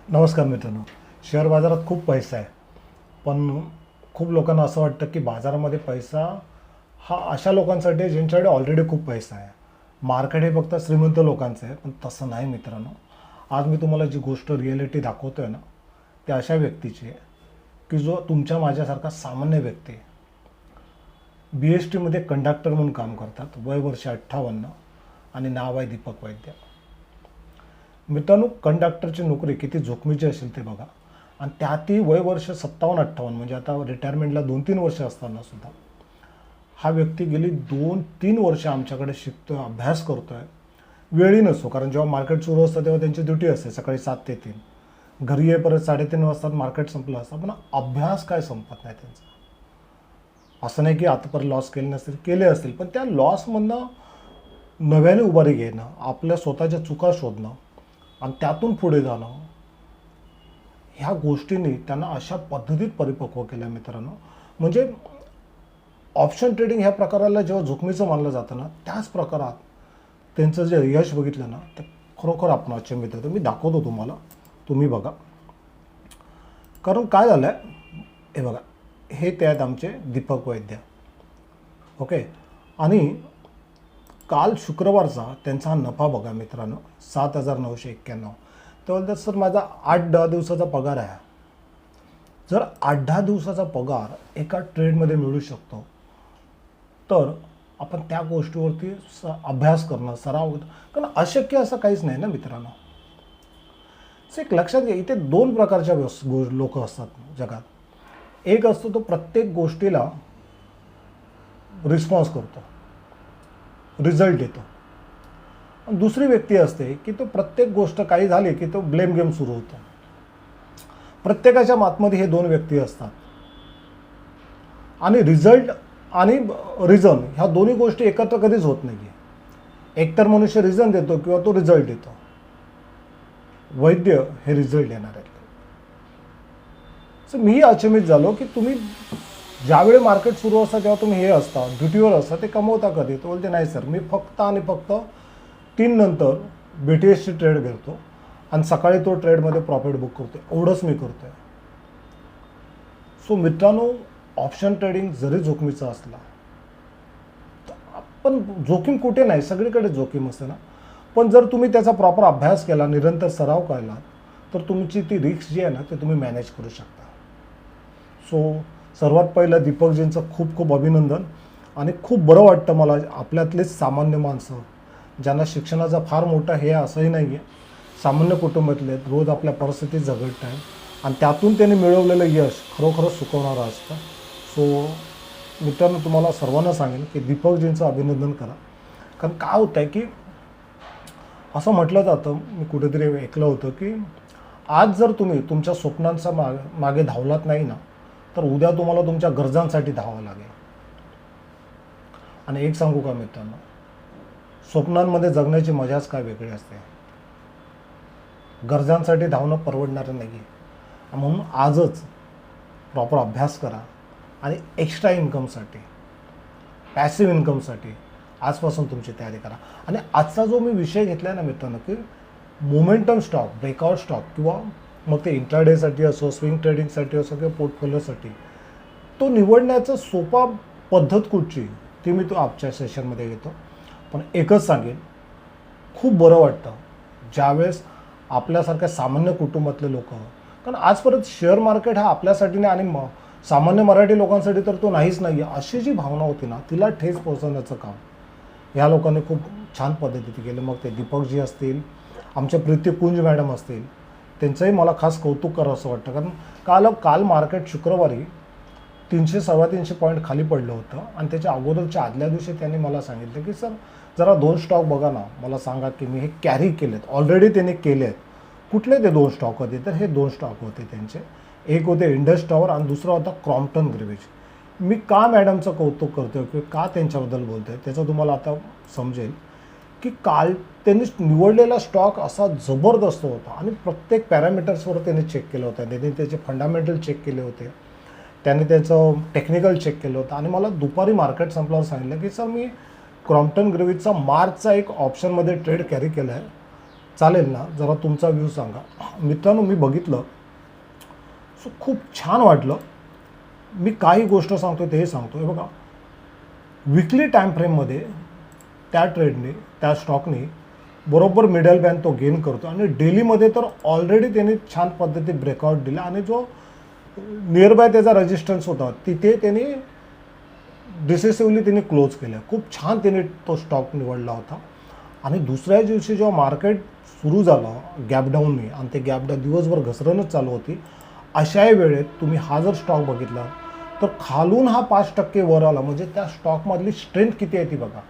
नमस्कार मित्रांनो. शेअर बाजारात खूप पैसा आहे, पण खूप लोकांना असं वाटतं की बाजारामध्ये पैसा हा अशा लोकांसाठी आहे ज्यांच्याकडे ऑलरेडी खूप पैसा आहे. मार्केट हे फक्त श्रीमंत लोकांचं आहे, पण तसं नाही मित्रांनो. आज मी तुम्हाला जी गोष्ट रिॲलिटी दाखवतो आहे ना, ते अशा व्यक्तीची आहे की जो तुमच्या माझ्यासारखा सामान्य व्यक्ती आहे. BSTमध्ये कंडक्टर म्हणून काम करतात, वय वर्ष 58 आणि नाव आहे दीपक वैद्य. मित्रांनो, कंडक्टरची नोकरी किती जोखमीची असेल ते बघा. आणि त्यातही वय वर्ष 57-58 म्हणजे आता रिटायरमेंटला 2-3 वर्ष असताना सुद्धा हा व्यक्ती गेली 2-3 वर्ष आमच्याकडे शिकतोय, अभ्यास करतोय. वेळी नसतो, कारण जेव्हा मार्केट सुरू असतं तेव्हा त्यांची ड्युटी असते सकाळी 7 ते 3. घरी ये परत 3:30 वाजता मार्केट संपलं असतं, पण अभ्यास काय संपत नाही त्यांचा. असं नाही की आतापर्यंत लॉस केले नसतील, केले असतील, पण त्या लॉसमधनं नव्याने उभारी घेणं, आपल्या स्वतःच्या चुका शोधणं आणि त्यातून पुढे जाणं, ह्या गोष्टींनी त्यांना अशा पद्धतीत परिपक्व केलं मित्रांनो. म्हणजे ऑप्शन ट्रेडिंग ह्या प्रकाराला जेव्हा जोखमीचं मानलं जातं ना, त्याच प्रकारात त्यांचं जे यश बघितलं ना, ते खरोखर आपण अचंबित होतं. मी दाखवतो तुम्हाला, तुम्ही बघा. कारण काय झालं आहे, हे बघा, हे ते आहेत आमचे दीपक वैद्य. ओके. आणि काल शुक्रवारचा त्यांचा हा नफा बघा मित्रांनो, 7,991. ते बोलतात सर माझा 8-10 दिवसाचा पगार आहे. जर 8-10 दिवसाचा पगार एका ट्रेडमध्ये मिळू शकतो, तर आपण त्या गोष्टीवरती अभ्यास करणं, सराव, कारण अशक्य असं काहीच नाही ना मित्रांनो. एक लक्षात घ्या, इथे 2 प्रकारच्या लोक असतात जगात. एक असतो तो प्रत्येक गोष्टीला रिस्पॉन्स करतो, रिझल्ट येतो. आणि दुसरी व्यक्ती असते की तो प्रत्येक गोष्ट काही झाली की तो ब्लेम गेम सुरू होतो. प्रत्येकाच्या आतमध्ये हे 2 व्यक्ती असतात. आणि रिझल्ट आणि रिझन ह्या दोन्ही गोष्टी एकत्र कधीच होत नाही. एकतर मनुष्य रिझन देतो किंवा तो रिझल्ट देतो. वैद्य हे रिझल्ट देणार आहेत. सो मीही अचंबित झालो की तुम्ही ज्यावेळी मार्केट सुरू असतं तेव्हा तुम्ही हे असता, ड्युटीवर असता, ते कमवता कधी? तो बोलते नाही सर, मी फक्त आणि फक्त 3 नंतर BTSची ट्रेड घेतो आणि सकाळी तो ट्रेडमध्ये प्रॉफिट बुक करतो, एवढंच मी करतोय. सो मित्रांनो, ऑप्शन ट्रेडिंग जरी जोखमीचा असला, पण जोखीम कुठे नाही, सगळीकडे जोखीम असते ना. पण जर तुम्ही त्याचा प्रॉपर अभ्यास केला, निरंतर सराव केला, तर तुमची ती रिस्क जी आहे ना, ते तुम्ही मॅनेज करू शकता. सो सर्वात पहिलं दीपकजींचं खूप खूप अभिनंदन. आणि खूप बरं वाटतं मला, आपल्यातलेच सामान्य माणसं ज्यांना शिक्षणाचा फार मोठा हे असंही नाही आहे, सामान्य कुटुंबातले आहेत, रोज आपल्या परिस्थितीत झगडत आहे आणि त्यातून त्यांनी मिळवलेलं यश खरोखरच सुखवणारं असतं. सो मित्रांनो, तुम्हाला सर्वांना सांगेन की दीपकजींचं अभिनंदन करा. कारण काय होतं आहे की असं म्हटलं जातं, मी कुठेतरी ऐकलं होतं की आज जर तुम्ही तुमच्या स्वप्नांचा मागे धावलात नाही ना, तर उद्या तुम्हाला तुमच्या गरजांसाठी धावावं लागेल. आणि एक सांगू का मित्रांनो, स्वप्नांमध्ये जगण्याची मजाच काय वेगळी असते. गरजांसाठी धावणं परवडणारं नाही आहे. म्हणून आजच प्रॉपर अभ्यास करा आणि एक्स्ट्रा इन्कमसाठी, पॅसिव्ह इन्कमसाठी आजपासून तुमची तयारी करा. आणि आजचा जो मी विषय घेतला आहे ना मित्रांनो, की मोमेंटम स्टॉक, ब्रेकआउट स्टॉक, किंवा मग ते इंट्राडेसाठी असो, स्विंग ट्रेडिंगसाठी असो, किंवा पोर्टफोलिओसाठी, तो निवडण्याचं सोपा पद्धत कुठची ती मी तो आजच्या सेशनमध्ये घेतो. पण एकच सांगेन, खूप बरं वाटतं ज्यावेळेस आपल्यासारख्या सामान्य कुटुंबातले लोक, कारण आजपर्यंत शेअर मार्केट हा आपल्यासाठी नाही आणि सामान्य मराठी लोकांसाठी तर तो नाहीच नाही आहे, अशी जी भावना होती ना, तिला ठेच पोहोचवण्याचं काम ह्या लोकांनी खूप छान पद्धतीने केलं. मग ते दीपकजी असतील, आमच्या प्रीती कुंज मॅडम असतील, त्यांचंही मला खास कौतुक करावं असं वाटतं. कारण काल मार्केट शुक्रवारी 300-325 पॉईंट खाली पडलं होतं आणि त्याच्या अगोदरच्या आदल्या दिवशी त्यांनी मला सांगितलं की सर जरा 2 स्टॉक बघा ना, मला सांगा की मी हे कॅरी केलेत, ऑलरेडी त्यांनी केले आहेत. कुठले ते 2 स्टॉक होते? तर हे 2 स्टॉक होते त्यांचे. एक होते इंडस टॉवर आणि दुसरा होता क्रॉम्प्टन ग्रीव्हिच. मी का मॅडमचं कौतुक करतोय किंवा का त्यांच्याबद्दल बोलतोय त्याचं तुम्हाला आता समजेल की काल त्यांनी निवडलेला स्टॉक असा जबरदस्त होता आणि प्रत्येक पॅरामीटर्सवर त्यांनी चेक केलं होतं. त्यांनी त्याचे फंडामेंटल चेक केले होते, त्यांनी त्याचं टेक्निकल चेक केलं होतं. आणि मला दुपारी मार्केट संपल्यावर सांगितलं की सर मी क्रॉम्प्टन ग्रीव्हिचचा मार्चचा एक ऑप्शनमध्ये ट्रेड कॅरी केला आहे, चालेल ना, जरा तुमचा व्ह्यू सांगा. मित्रांनो, मी बघितलं, सो खूप छान वाटलं. मी काही गोष्ट सांगतो ते सांगतो. हे बघा, विकली टाईम फ्रेममध्ये त्या ट्रेडने, त्या स्टॉकने बरोबर मिडल बॅन तो गेन करतो आणि डेलीमध्ये तर ऑलरेडी त्याने छान पद्धती ब्रेकआउट दिला आणि जो नियर बाय त्याचा रेजिस्टन्स होता तिथे त्याने डिसिसिव्हली त्याने क्लोज केलं. खूप छान त्याने तो स्टॉक निवडला होता. आणि दुसऱ्या दिवशी जेव्हा मार्केट सुरू झालं गॅपडाऊनने आणि ते गॅपडाऊन दिवसभर घसरणच चालू होती, अशाही वेळेत तुम्ही हा जर स्टॉक बघितला तर खालून हा 5% वर आला. म्हणजे त्या स्टॉकमधली स्ट्रेंथ किती आहे ती बघा.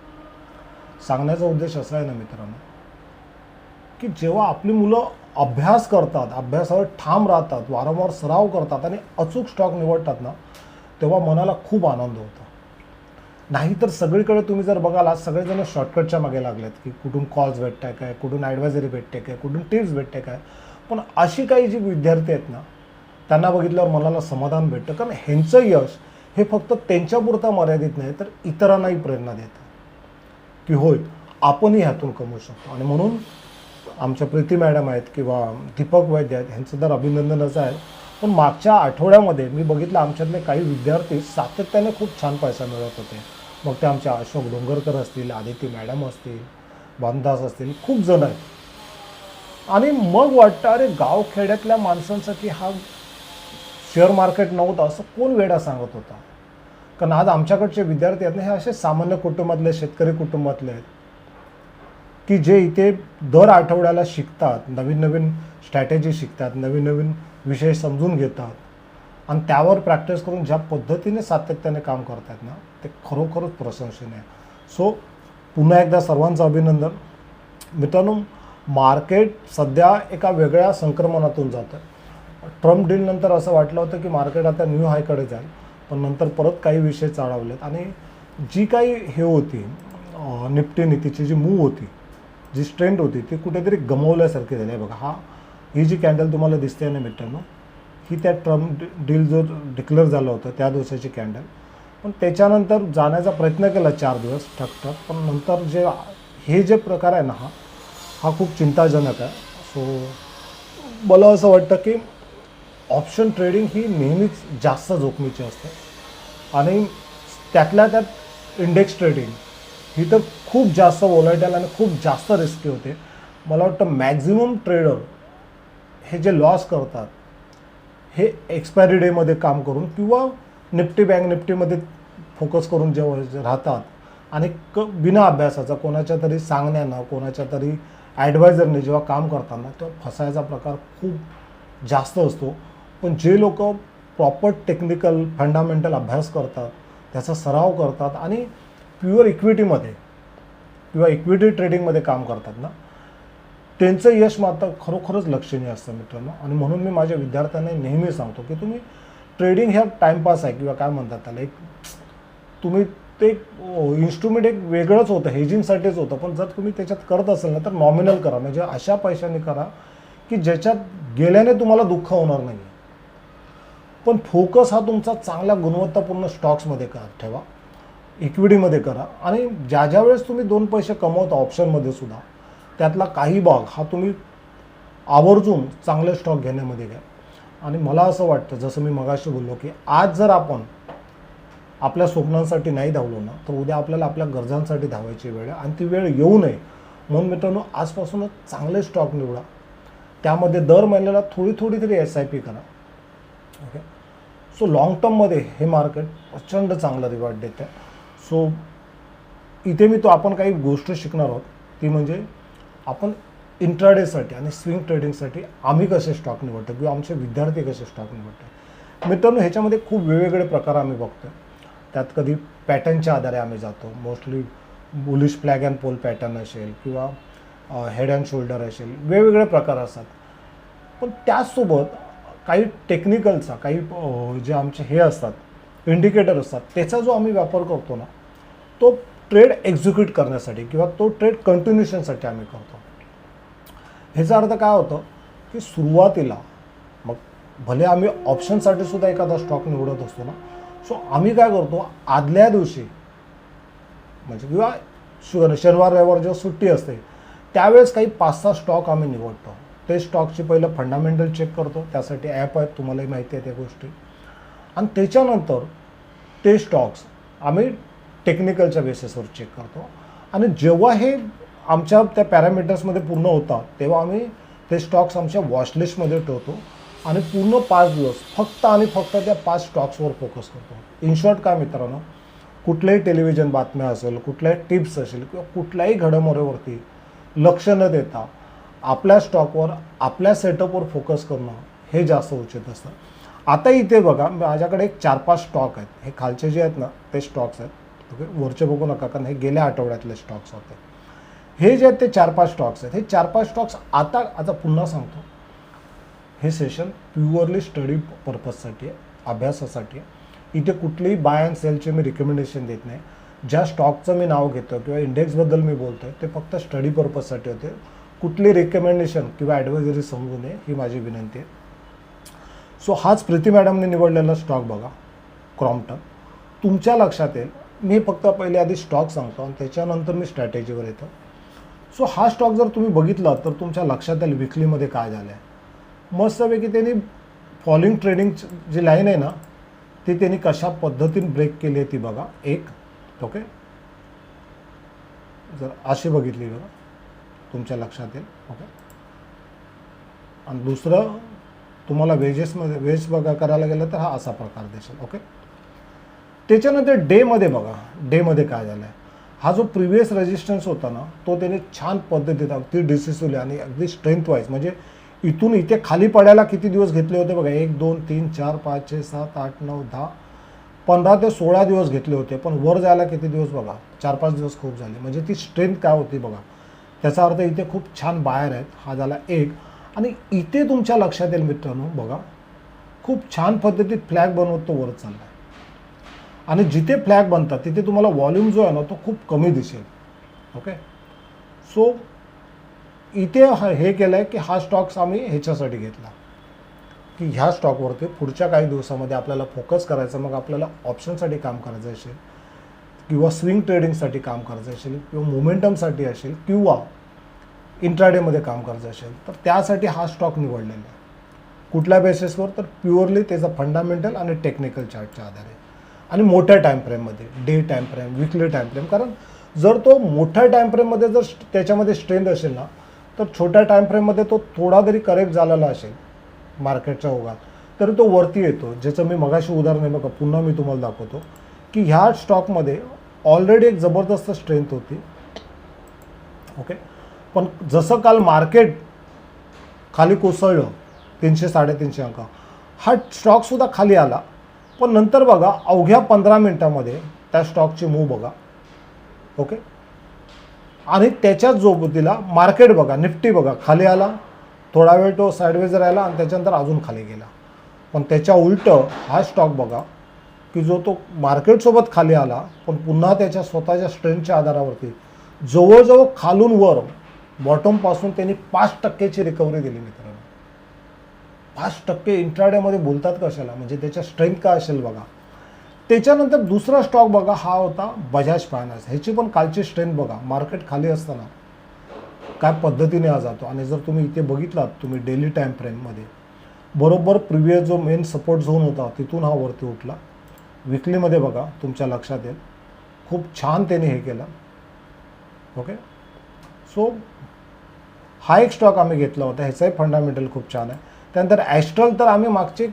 सांगण्याचा उद्देश असा आहे ना मित्रांनो, की जेव्हा आपली मुलं अभ्यास करतात, अभ्यासावर ठाम राहतात, वारंवार सराव करतात आणि अचूक स्टॉक निवडतात ना, तेव्हा मनाला खूप आनंद होतो. नाहीतर सगळीकडे तुम्ही जर बघाल, आज सगळेजण शॉर्टकटच्या मागे लागलेत, की कुठून कॉल्स भेटताय काय, कुठून ॲडवायझरी भेटते काय, कुठून टिप्स भेटते काय. पण अशी काही जी विद्यार्थी आहेत ना, त्यांना बघितल्यावर मनाला समाधान भेटतं. कारण ह्यांचं यश हे फक्त त्यांच्यापुरतं मर्यादित नाही, तर इतरांनाही प्रेरणा देतं, की होय आपणही ह्यातून कमवू शकतो. आणि म्हणून आमच्या प्रीती मॅडम आहेत किंवा दीपक वैद्य आहेत, ह्यांचं तर अभिनंदनच आहे. पण मागच्या आठवड्यामध्ये मी बघितलं आमच्यातले काही विद्यार्थी सातत्याने खूप छान पैसा मिळवत होते. मग ते आमचे अशोक डोंगरकर असतील, आदिती मॅडम असतील, भानदास असतील, खूप जण आहेत. आणि मग वाटतं, अरे गावखेड्यातल्या माणसांसाठी हा शेअर मार्केट नव्हतं असं कोण वेडा सांगत होता. कारण आज आमच्याकडचे विद्यार्थी आहेत ना, हे असे सामान्य कुटुंबातले, शेतकरी कुटुंबातले आहेत, की जे इथे दर आठवड्याला शिकतात, नवीन नवीन स्ट्रॅटेजी शिकतात, नवीन नवीन विषय समजून घेतात आणि त्यावर प्रॅक्टिस करून ज्या पद्धतीने सातत्याने काम करतात ना, ते खरोखरच प्रशंसनीय आहे. सो पुन्हा एकदा सर्वांचं अभिनंदन. मित्रांनो, मार्केट सध्या एका वेगळ्या संक्रमणातून जातं. ट्रम्प डीलनंतर असं वाटलं होतं की मार्केट आता न्यू हायकडे जाईल, पण नंतर परत काही विषय चाळवलेत आणि जी काही हे होती निफ्टी नीतीची जी मूव होती, जी स्ट्रेंथ होती, ती कुठेतरी गमावल्यासारखी झाली आहे. बघा, ही जी कॅन्डल तुम्हाला दिसते ना मित्रांनो, ही त्या ट्रम्प डील जो डिक्लेअर झालं होतं त्या दिवसाची कॅन्डल. पण त्याच्यानंतर जाण्याचा प्रयत्न केला 4 दिवस ठकठक, पण नंतर हे जे प्रकार आहे ना, हा खूप चिंताजनक आहे. सो मला असं वाटतं की ऑप्शन ट्रेडिंग ही नेहमीच जास्त जोखमीची असते आणि त्यातल्या त्यात इंडेक्स ट्रेडिंग ही तर खूप जास्त वोलाटाईल आणि खूप जास्त रिस्की होते. मला वाटतं मॅक्झिमम ट्रेडर हे जे लॉस करतात हे एक्सपायरी डेमध्ये काम करून किंवा निफ्टी बँक निफ्टीमध्ये फोकस करून जेव्हा राहतात आणि बिना अभ्यासाचा कोणाच्या तरी सांगण्यानं, कोणाच्या तरी ॲडवायझरने जेव्हा काम करताना तेव्हा फसायचा प्रकार खूप जास्त असतो. पण जे लोक प्रॉपर टेक्निकल फंडामेंटल अभ्यास करतात, त्याचा सराव करतात आणि प्युअर इक्विटीमध्ये किंवा इक्विटी ट्रेडिंगमध्ये काम करतात ना, त्यांचं यश मात्र खरोखरच लक्षणीय असतं मित्रांनो. आणि म्हणून मी माझ्या विद्यार्थ्यांना नेहमी सांगतो की तुम्ही ट्रेडिंग ह्या टाईमपास आहे किंवा काय म्हणतात त्याला, एक तुम्ही ते इन्स्ट्रुमेंट एक वेगळंच होतं, हेजिंगसाठीच होतं. पण जर तुम्ही त्याच्यात करत असेल ना तर नॉमिनल करा, म्हणजे अशा पैशाने करा की ज्याच्यात गेल्याने तुम्हाला दुःख होणार नाही. पण फोकस हा तुमचा चांगल्या गुणवत्तापूर्ण स्टॉक्समध्ये ठेवा, इक्विटीमध्ये करा आणि ज्या वेळेस तुम्ही 2 पैसे कमवता ऑप्शनमध्ये सुद्धा, त्यातला काही भाग हा तुम्ही आवर्जून चांगले स्टॉक घेण्यामध्ये घ्या. आणि मला असं वाटतं, जसं मी मगाशी बोललो, की आज जर आपण आपल्या स्वप्नांसाठी नाही धावलो ना, तर उद्या आपल्याला आपल्या गरजांसाठी धावायची वेळ आहे आणि ती वेळ येऊ नये म्हणून मित्रांनो आजपासूनच चांगले स्टॉक निवडा. त्यामध्ये दर महिन्याला थोडी तरी SIP करा. ओके. सो लाँग टर्ममध्ये हे मार्केट प्रचंड चांगलं रिवॉर्ड देतं. सो इथे आपण काही गोष्ट शिकणार आहोत, ती म्हणजे आपण इंट्राडेसाठी आणि स्विंग ट्रेडिंगसाठी आम्ही कसे स्टॉक निवडतो किंवा आमचे विद्यार्थी कसे स्टॉक निवडतात. मित्रांनो, ह्याच्यामध्ये खूप वेगवेगळे प्रकार आम्ही बघतो. त्यात कधी पॅटर्नच्या आधारे आम्ही जातो, mostly bullish flag and pole pattern असेल किंवा हेड अँड शोल्डर असेल, वेगवेगळे प्रकार असतात. पण त्याचसोबत काही टेक्निकलचा, काही जे आमचे हे असतात इंडिकेटर असतात, त्याचा जो आम्ही वापर करतो ना, तो ट्रेड एक्झिक्यूट करण्यासाठी किंवा तो ट्रेड कंटिन्युएशनसाठी आम्ही करतो. ह्याचा अर्थ काय होतं की सुरुवातीला मग भले आम्ही ऑप्शनसाठी सुद्धा एखादा स्टॉक निवडत असतो ना, सो आम्ही काय करतो, आदल्या दिवशी म्हणजे किंवा शनिवार रविवार जेव्हा सुट्टी असते त्यावेळेस काही 5-6 स्टॉक आम्ही निवडतो. ते स्टॉकची पहिलं फंडामेंटल चेक करतो, त्यासाठी ॲप आहेत, तुम्हालाही माहिती आहे त्या गोष्टी. आणि त्याच्यानंतर ते स्टॉक्स आम्ही टेक्निकलच्या बेसिसवर चेक करतो. आणि जेव्हा हे आमच्या त्या पॅरामीटर्समध्ये पूर्ण होतात तेव्हा आम्ही ते स्टॉक्स आमच्या वॉचलिस्टमध्ये ठेवतो आणि पूर्ण 5 दिवस फक्त आणि फक्त त्या 5 स्टॉक्सवर फोकस करतो. इन शॉर्ट काय मित्रांनो, कुठल्याही टेलिव्हिजन बातम्या असेल, कुठल्याही टिप्स असेल किंवा कुठल्याही घडामोडीवरती लक्ष न देता आपल्या स्टॉकवर, आपल्या सेटअपवर फोकस करणं हे जास्त उचित असतं. आता इथे बघा, माझ्याकडे एक 4-5 स्टॉक आहेत. हे खालचे जे आहेत ना ते स्टॉक्स आहेत. ओके, वरचे बघू नका कारण हे गेल्या आठवड्यातले स्टॉक्स होते. हे जे आहेत ते 4-5 स्टॉक्स आहेत. हे 4-5 स्टॉक्स आता पुन्हा सांगतो, हे सेशन प्युअरली स्टडी पर्पजसाठी आहे, अभ्यासासाठी आहे. इथे कुठलीही बाय अँड सेलचे मी रिकमेंडेशन देत नाही. ज्या स्टॉकचं मी नाव घेतो किंवा इंडेक्सबद्दल मी बोलतो आहे ते फक्त स्टडी पर्पजसाठी होते. कुठली रिकमेंडेशन किंवा ॲडवायझरी समजू नये ही माझी विनंती आहे. सो हाच प्रीती मॅडमने निवडलेला स्टॉक बघा, क्रॉम्प्टन. तुमच्या लक्षात येईल, मी फक्त पहिले आधी स्टॉक सांगतो आणि त्याच्यानंतर मी स्ट्रॅटेजीवर येतो. सो हा स्टॉक जर तुम्ही बघितला तर तुमच्या लक्षात येईल विकलीमध्ये काय झालं आहे. मस्तपैकी त्यांनी फॉलिंग ट्रेडिंग जी लाईन आहे ना ती त्यांनी कशा पद्धतीने ब्रेक केली आहे ती बघा. एक ओके, जर अशी बघितली बघा तुमच्या लक्षात येईल. ओके, आणि दुसरं तुम्हाला वेज बघा करायला गेलं तर हा असा प्रकार दिसेल. ओके, त्याच्यानंतर डेमध्ये बघा, डेमध्ये काय झालं आहे. हा जो प्रिव्हियस रेजिस्टन्स होता ना तो त्याने छान पद्धतीत अगदी डिसिसिव्हली आणि अगदी स्ट्रेंथ वाईज, म्हणजे इथून इथे खाली पडायला किती दिवस घेतले होते बघा, 1 2 3 4 5 6 7 8 9 10 15 ते 16 दिवस घेतले होते. पण वर जायला किती दिवस बघा, 4-5 दिवस खूप झाले. म्हणजे ती स्ट्रेंथ काय होती बघा. त्याचा अर्थ इथे खूप छान बायर आहेत. हा झाला एक. आणि इथे तुमच्या लक्षात येईल मित्रांनो बघा, खूप छान पद्धतीत फ्लॅग बनवत तो वर चालला आहे. आणि जिथे फ्लॅग बनतात तिथे तुम्हाला व्हॉल्यूम जो आहे ना तो खूप कमी दिसेल. ओके, सो इथे हे केलं आहे की हा स्टॉक्स आम्ही ह्याच्यासाठी घेतला की ह्या स्टॉकवरती पुढच्या काही दिवसामध्ये आपल्याला फोकस करायचं. मग आपल्याला ऑप्शनसाठी काम करायचं असेल किंवा स्विंग ट्रेडिंगसाठी काम करायचं असेल किंवा मोमेंटमसाठी असेल किंवा इंट्राडेमध्ये काम करायचं असेल तर त्यासाठी हा स्टॉक निवडलेला आहे. कुठल्या बेसिसवर, तर प्युअरली त्याचा फंडामेंटल आणि टेक्निकल चार्टच्या आधारे आणि मोठ्या टाईम फ्रेममध्ये, डे टाईम फ्रेम, विकली टाईम फ्रेम. कारण जर तो मोठ्या टाईम फ्रेममध्ये जर त्याच्यामध्ये स्ट्रेंथ असेल ना तर छोट्या टाईम फ्रेममध्ये तो थोडा जरी करेक्ट झालेला असेल मार्केटच्या ओघात तरी तो वरती येतो. ज्याचं मी मगाशी उदाहरण आहे बघा, पुन्हा मी तुम्हाला दाखवतो की ह्या स्टॉकमध्ये ऑलरेडी एक जबरदस्त स्ट्रेंथ होती. ओके, पण जसं काल मार्केट खाली कोसळलं 300-350 अंक, हा स्टॉकसुद्धा खाली आला. पण नंतर बघा अवघ्या 15 मिनटामध्ये त्या स्टॉकची मूव बघा. ओके, आणि त्याच्याच जोबतीला मार्केट बघा, निफ्टी बघा खाली आला, थोडा वेळ तो साईडवेज राहिला आणि त्याच्यानंतर अजून खाली गेला. पण त्याच्या उलटं हा स्टॉक बघा की जो तो मार्केटसोबत खाली आला पण पुन्हा त्याच्या स्वतःच्या स्ट्रेंथच्या आधारावरती जवळजवळ खालून वर बॉटमपासून त्यांनी 5% रिकव्हरी दिली मित्रांनो. 5% इंट्राडेमध्ये बोलतात कशाला, म्हणजे त्याच्या स्ट्रेंथ काय असेल बघा. त्याच्यानंतर दुसरा स्टॉक बघा, हा होता बजाज फायनान्स. ह्याची पण कालची स्ट्रेंथ बघा, मार्केट खाली असताना काय पद्धतीने आज जातो. आणि जर तुम्ही इथे बघितलात तुम्ही डेली टाईम फ्रेममध्ये बरोबर प्रिव्हियस जो मेन सपोर्ट झोन होता तिथून हा वरती उठला. विकलीमध्ये बघा तुमच्या लक्षात येईल खूप छान त्याने हे केलं. ओके, सो हा एक स्टॉक आम्ही घेतला होता, ह्याचाही फंडामेंटल खूप छान आहे. त्यानंतर ॲस्ट्रल तर आम्ही मागचे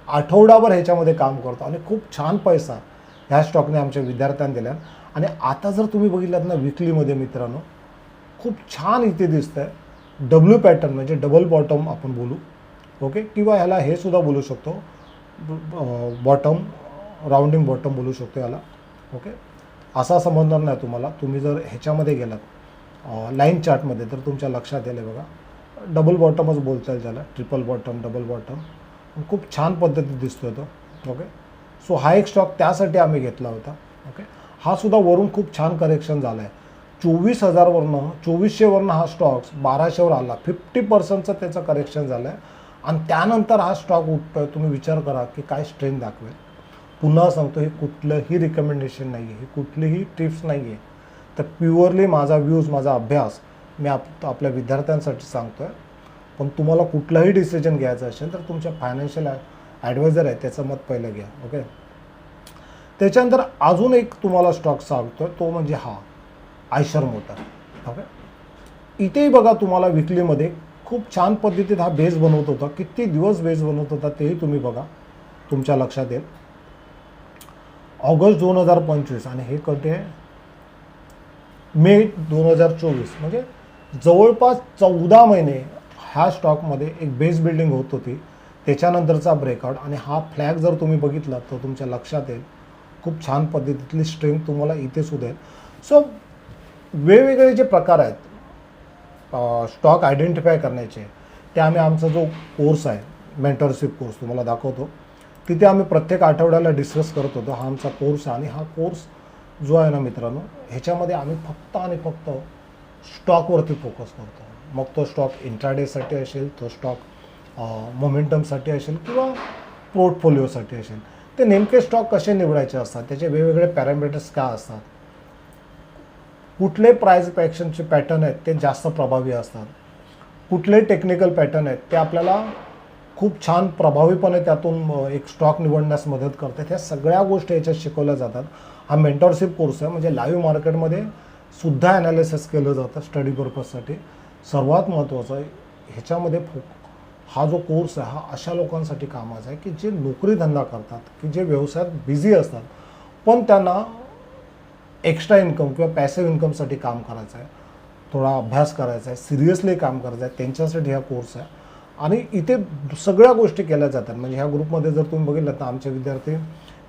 आठवडाभर ह्याच्यामध्ये काम करतो आणि खूप छान पैसा ह्या स्टॉकने आमच्या विद्यार्थ्यांना दिला. आणि आता जर तुम्ही बघितलात ना विकलीमध्ये मित्रांनो खूप छान इथे दिसतं आहे डब्ल्यू पॅटर्न, म्हणजे डबल बॉटम आपण बोलू. ओके, किंवा ह्याला हे सुद्धा बोलू शकतो बॉटम, राऊंडिंग बॉटम बोलू शकतो याला. ओके, असा समजणार नाही तुम्हाला. तुम्ही जर ह्याच्यामध्ये गेलात लाईन चार्टमध्ये तर तुमच्या लक्षात येईल बघा डबल बॉटमच बोलता येईल त्याला, ट्रिपल बॉटम, डबल बॉटम, खूप छान पद्धतीत दिसतो तो. ओके, सो हा एक स्टॉक त्यासाठी आम्ही घेतला होता. ओके, हा सुद्धा वरून खूप छान करेक्शन झाला आहे. 24,000वरनं 2400वरनं हा स्टॉक्स 1200वर आला. 50%चं त्याचं करेक्शन झालं आहे आणि त्यानंतर हा स्टॉक उठतो आहे. तुम्ही विचार करा की काय स्ट्रेंथ दाखवेल. पुन्हा सांगतो, हे कुठलंही रिकमेंडेशन नाही आहे, ही कुठलीही टिप्स नाही आहे, तर प्युअरली माझा व्ह्यूज, माझा अभ्यास मी आपल्या विद्यार्थ्यांसाठी सांगतो आहे. पण तुम्हाला कुठलाही डिसिजन घ्यायचा असेल तर तुमच्या फायनान्शियल ॲडवायझर आहे त्याचं मत पहिलं घ्या. ओके. त्याच्यानंतर अजून एक तुम्हाला स्टॉक सांगतो आहे, तो म्हणजे हा आयशर मोटर. ओके. इथेही बघा तुम्हाला विकलीमध्ये खूप छान पद्धतीत हा बेस बनवत होता. किती दिवस बेस बनवत होता तेही तुम्ही बघा, तुमच्या लक्षात येईल. ऑगस्ट 2025 आणि हे कधी आहे मे 2024, म्हणजे जवळपास 14 महिने ह्या स्टॉकमध्ये एक बेस बिल्डिंग होत होती. त्याच्यानंतरचा ब्रेकआउट आणि हा फ्लॅग जर तुम्ही बघितला तर तुमच्या लक्षात येईल खूप छान पद्धतीतली स्ट्रेंथ तुम्हाला इथे सुद्धा येईल. सो वेगवेगळे जे प्रकार आहेत स्टॉक आयडेंटिफाय करण्याचे, ते आम्ही आमचा जो कोर्स आहे मेंटरशिप कोर्स तुम्हाला दाखवतो, तिथे आम्ही प्रत्येक आठवड्याला डिस्कस करत होतो. हा आमचा कोर्स आहे आणि हा कोर्स जो आहे ना मित्रांनो, ह्याच्यामध्ये आम्ही फक्त आणि फक्त स्टॉकवरती फोकस करतो. मग तो स्टॉक इंट्राडेसाठी असेल, तो स्टॉक मोमेंटमसाठी असेल किंवा पोर्टफोलिओसाठी असेल. ते नेमके स्टॉक कसे निवडायचे असतात, त्याचे वेगवेगळे पॅरामीटर्स काय असतात, कुठले प्राइस ॲक्शनचे पॅटर्न आहेत ते जास्त प्रभावी असतात, कुठले टेक्निकल पॅटर्न आहेत ते आपल्याला खूप छान प्रभावीपणे त्यातून एक स्टॉक निवडण्यास मदत करतात. ह्या सगळ्या गोष्टी याच्यात शिकवल्या जातात. हा मेंटरशिप कोर्स आहे, म्हणजे लाईव्ह मार्केटमध्ये सुद्धा ॲनालिसिस केलं जातं स्टडी पर्पजसाठी. सर्वात महत्त्वाचं आहे ह्याच्यामध्ये हा जो कोर्स आहे हा अशा लोकांसाठी कामाचा आहे की जे नोकरीधंदा करतात, की जे व्यवसायात बिझी असतात, पण त्यांना एक्स्ट्रा इन्कम किंवा पॅसिव्ह इन्कमसाठी काम करायचं आहे, थोडा अभ्यास करायचा आहे, सिरियसली काम करायचं आहे, त्यांच्यासाठी हा कोर्स आहे. आणि इथे सगळ्या गोष्टी केल्या जातात. म्हणजे ह्या ग्रुपमध्ये जर तुम्ही बघितलं तर आमचे विद्यार्थी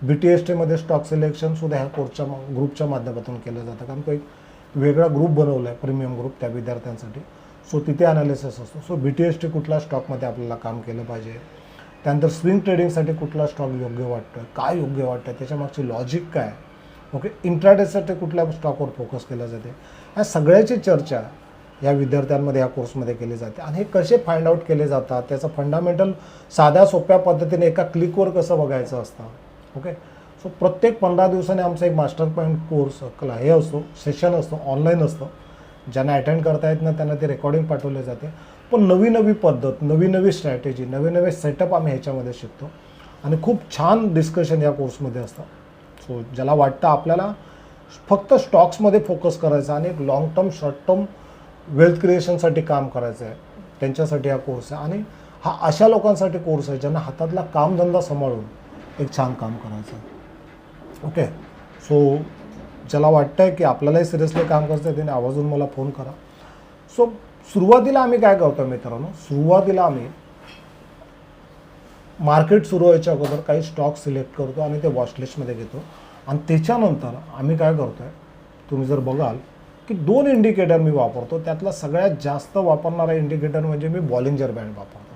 BTSTमध्ये स्टॉक सिलेक्शनसुद्धा ह्या कोर्सच्या ग्रुपच्या माध्यमातून केलं जातं. कारण तो एक वेगळा ग्रुप बनवला आहे, प्रीमियम ग्रुप त्या विद्यार्थ्यांसाठी. सो तिथे ॲनालिसिस असतो. सो BTST कुठल्या स्टॉकमध्ये आपल्याला काम केलं पाहिजे, त्यानंतर स्विंग ट्रेडिंगसाठी कुठला स्टॉक योग्य वाटतं, काय योग्य वाटतं, त्याच्यामागची लॉजिक काय, ओके, इंट्राडेसाठी कुठल्या स्टॉकवर फोकस केला जाते, ह्या सगळ्याची चर्चा या विद्यार्थ्यांमध्ये या कोर्समध्ये केली जाते. आणि हे कसे फाइंड आउट केले जातात, त्याचं फंडामेंटल साध्या सोप्या पद्धतीने एका क्लिकवर कसं बघायचं असतं. ओके. सो प्रत्येक 15 दिवसांनी आमचा एक मास्टर पॉईंट कोर्स हे असतो, सेशन असतो, ऑनलाईन असतं. ज्यांना अटेंड करता येत ना त्यांना ते रेकॉर्डिंग पाठवले जाते. पण नवी नवी पद्धत, नवी नवी स्ट्रॅटेजी, नवे नवे सेटअप आम्ही ह्याच्यामध्ये शिकतो आणि खूप छान डिस्कशन या कोर्समध्ये असतं. सो ज्याला वाटतं आपल्याला फक्त स्टॉक्समध्ये फोकस करायचा आणि एक long term, short term wealth क्रिएशनसाठी काम करायचं आहे, त्यांच्यासाठी हा कोर्स आहे. आणि हा अशा लोकांसाठी कोर्स आहे ज्यांना हातातला कामधंदा सांभाळून एक छान काम करायचं आहे. ओके. सो ज्याला वाटतं आहे की आपल्यालाही सिरियसली काम करायचं आहे त्याने आवर्जून मला फोन करा. सो सुरुवातीला आम्ही काय करतो मित्रांनो, सुरुवातीला आम्ही मार्केट सुरू व्हायच्या अगोदर काही स्टॉक सिलेक्ट करतो आणि ते वॉचलिस्टमध्ये घेतो. आणि त्याच्यानंतर आम्ही काय करतो आहे, तुम्ही जर बघाल की 2 इंडिकेटर मी वापरतो. त्यातला सगळ्यात जास्त वापरणारा इंडिकेटर म्हणजे मी बॉलिंजर बँड वापरतो.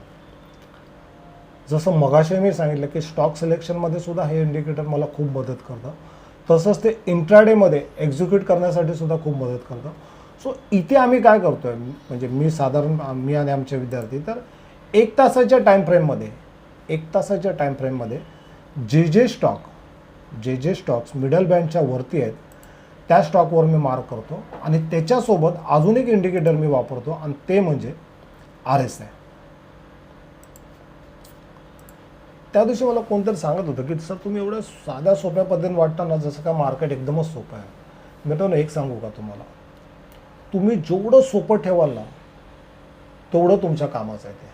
जसं मगाशी मी सांगितलं की स्टॉक सिलेक्शनमध्ये सुद्धा हे इंडिकेटर मला खूप मदत करतं, तसंच ते इंट्राडेमध्ये एक्झिक्यूट करण्यासाठी सुद्धा खूप मदत करतं. सो इथे आम्ही काय करतो आहे, म्हणजे मी आणि आमचे विद्यार्थी तर 1 तासाच्या टाईम फ्रेममध्ये जे स्टॉक्स मिडल बँडच्या वरती आहेत त्या स्टॉकवर मी मार्क करतो. आणि त्याच्यासोबत अजून एक इंडिकेटर मी वापरतो आणि ते म्हणजे RSI. त्या दिवशी मला कोणतरी सांगत होतं की सर तुम्ही एवढं साध्या सोप्या पद्धतीने वाटतं ना, जसं का मार्केट एकदमच सोपं आहे. मित्रांनो एक सांगू का तुम्हाला, तुम्ही जेवढं सोपं ठेवाल ना तेवढं तुमच्या कामाचं आहे ते.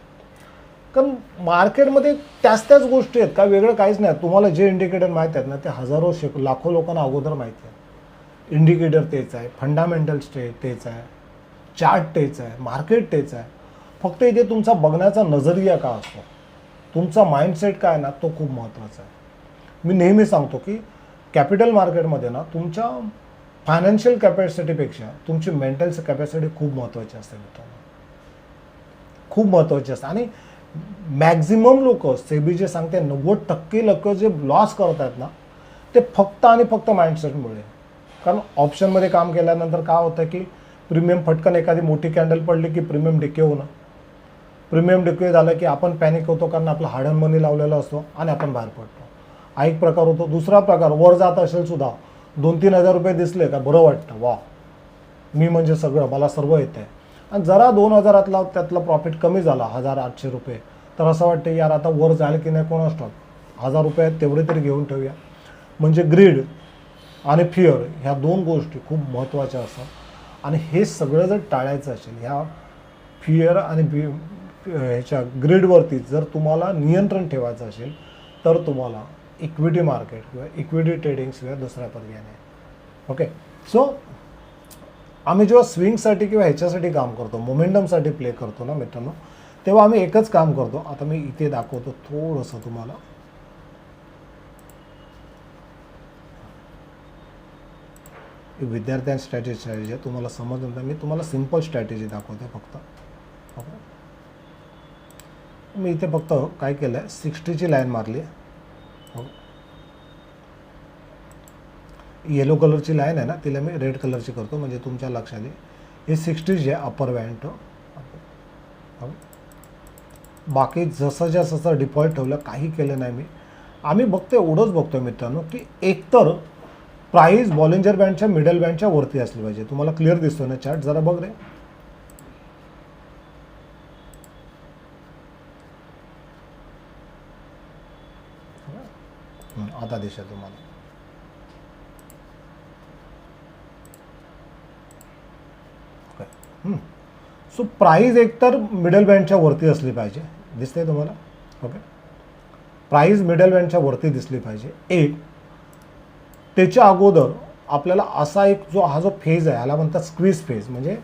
कारण मार्केटमध्ये त्याच गोष्टी आहेत, काय वेगळं काहीच नाही. तुम्हाला जे इंडिकेटर माहीत आहेत ना ते हजारो लाखो लोकांना अगोदर माहिती आहे. इंडिकेटर तेच आहे, फंडामेंटल्स तेच आहे, चार्ट तेच आहे, मार्केट तेच आहे. फक्त इथे तुमचा बघण्याचा नजरिया का असतो, तुमचा माइंडसेट काय ना तो खूप महत्त्वाचा आहे. मी नेहमी सांगतो की कॅपिटल मार्केटमध्ये ना तुमच्या फायनान्शियल कॅपॅसिटीपेक्षा तुमची मेंटल कॅपॅसिटी खूप महत्त्वाची असते मित्रांनो, खूप महत्त्वाची असते. आणि मॅक्झिमम लोक, सेबी जे सांगते 90% लोक जे लॉस करत आहेत ना ते फक्त आणि फक्त माइंडसेटमुळे. कारण ऑप्शनमध्ये काम केल्यानंतर काय होतं की प्रीमियम फटकन एखादी मोठी कॅन्डल पडली की प्रीमियम डिके होणं, प्रीमियम डिके झालं की आपण पॅनिक होतो कारण आपला हार्ड अर्न मनी लावलेला असतो आणि आपण बाहेर पडतो. हा एक प्रकार होतो. दुसरा प्रकार, वर जात असेल सुद्धा 2-3 हजार रुपये दिसले का बरं वाटतं, वा मी म्हणजे सगळं मला सर्व येतं आहे. आणि जरा 2000 त्यातला प्रॉफिट कमी झाला 1800 रुपये, तर असं वाटतं यार आता वर जाईल की नाही कोणास ठाऊक, 1000 रुपये तेवढे तरी घेऊन ठेवूया. म्हणजे ग्रीड आणि फिअर ह्या दोन गोष्टी खूप महत्त्वाच्या असतात. आणि हे सगळं जर टाळायचं असेल, ह्या फिअर आणि ह्याच्या ग्रीडवरती जर तुम्हाला नियंत्रण ठेवायचं असेल, तर तुम्हाला इक्विटी मार्केट किंवा इक्विटी ट्रेडिंगशिवाय दुसरा पर्याय नाही. ओके. सो आम्ही जेव्हा स्विंगसाठी किंवा ह्याच्यासाठी काम करतो, मोमेंटमसाठी प्ले करतो ना मित्रांनो, तेव्हा आम्ही एकच काम करतो. आता मी इथे दाखवतो थोडंसं तुम्हाला. विद्यार्थ्यांची स्ट्रॅटेजी आहे, तुम्हाला समजून तर मी तुम्हाला सिम्पल स्ट्रॅटेजी दाखवते फक्त. ओके. मी इथे फक्त काय केलं आहे, 60ची लाईन मारली. येलो कलरची लाईन आहे ना, तिला मी रेड कलरची करतो म्हणजे तुमच्या लक्षात येईल. हे 60 जे अपर बँड. बाकी जसंच्या जसं डिफॉल्ट ठेवलं, काही केलं नाही मी. आम्ही बघतो एवढंच बघतोय मित्रांनो की एकतर प्राईस बॉलिंजर बँडच्या मिडल बँडच्या वरती असली पाहिजे. तुम्हाला क्लिअर दिसतोय ना चार्ट, जरा बघ रे. आता दिसेल तुम्हाला. सो प्राईज एकतर मिडल बँडच्या वरती असली पाहिजे, दिसते तुम्हाला. ओके. प्राईज मिडल बँडच्या वरती दिसली पाहिजे. एक त्याच्या अगोदर आपल्याला असा एक हा जो फेज आहे ह्याला म्हणतात स्क्वीज फेज. म्हणजे